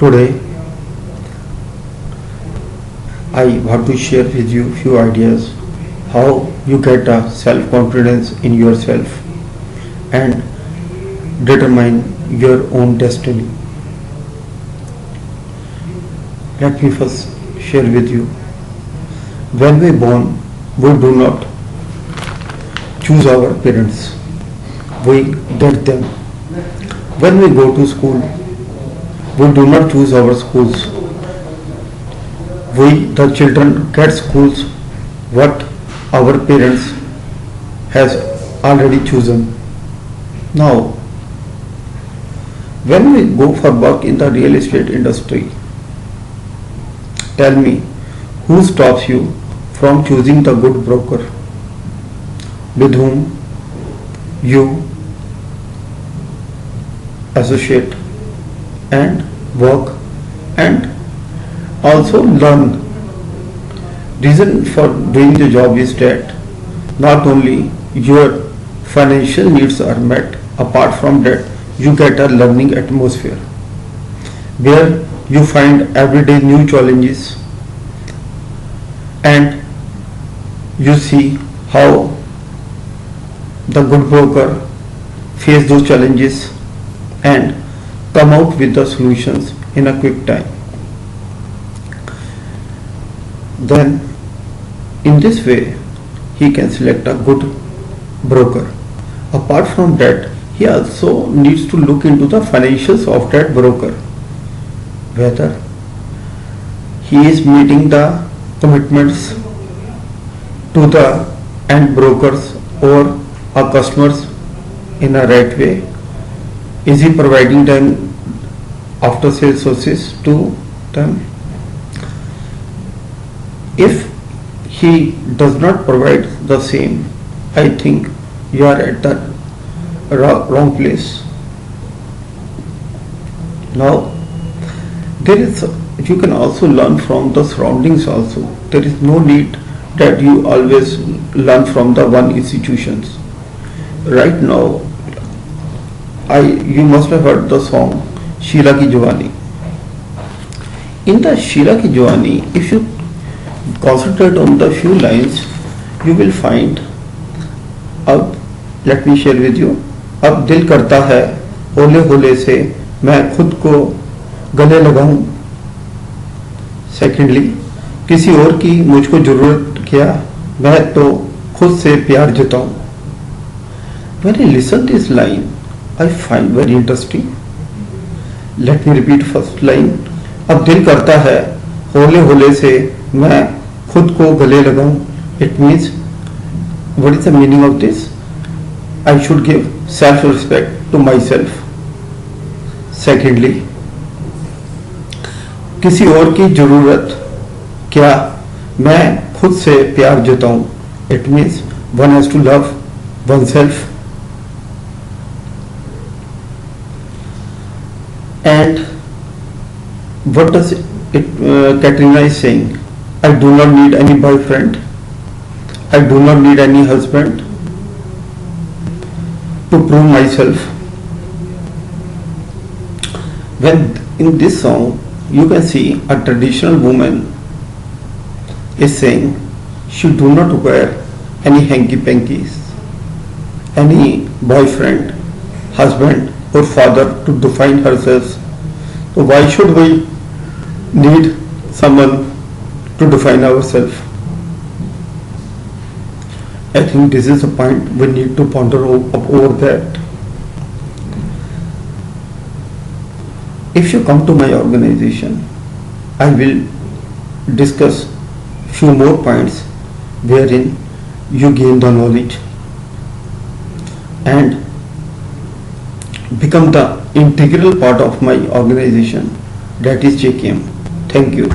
Today, I want to share with you few ideas how you get a self-confidence in yourself and determine your own destiny. Let me first share with you. When we born, we do not choose our parents. We get them. When we go to school, we do not choose our schools. We, the children, get schools what our parents has already chosen. Now, when we go for work in the real estate industry, tell me, who stops you from choosing the good broker with whom you associate and work and also learn? Reason for doing the job is that not only your financial needs are met, apart from that you get a learning atmosphere where you find everyday new challenges and you see how the good broker face those challenges and come out with the solutions in a quick time. Then in this way he can select a good broker. Apart from that, he also needs to look into the financials of that broker, whether he is meeting the commitments to the end brokers or our customers in a right way. Is he providing them after sales services to them? If he does not provide the same, I think you are at the wrong place. Now, you can also learn from the surroundings also. There is no need that you always learn from the one institutions. Right now, you must have heard the song Sheila Ki Jawani. In the Sheila Ki Jawani, if you concentrate on the few lines, you will find, अब let me share with you, अब दिल करता है ओले होले से मैं खुद को गले लगाऊं. सेकेंडली, किसी और की मुझको जरूरत क्या, मैं तो खुद से प्यार जताऊं. When I listen this line, I find very interesting. Let me repeat first line. अब दिल करता है होले होले से मैं खुद को गले लगाऊं. It means, what is the meaning of this? I should give self-respect to myself. Secondly, किसी और की जरूरत क्या, मैं खुद से प्यार जताऊं. It means one has to love oneself. And what does Katrina is saying? I do not need any boyfriend. I do not need any husband to prove myself. When in this song you can see a traditional woman is saying she do not require any hanky-pankies, any boyfriend, husband or father to define herself. So why should we need someone to define ourselves? I think this is a point we need to ponder over that. If you come to my organization, I will discuss few more points wherein you gain the knowledge and become the integral part of my organization, that is JKM. Thank you.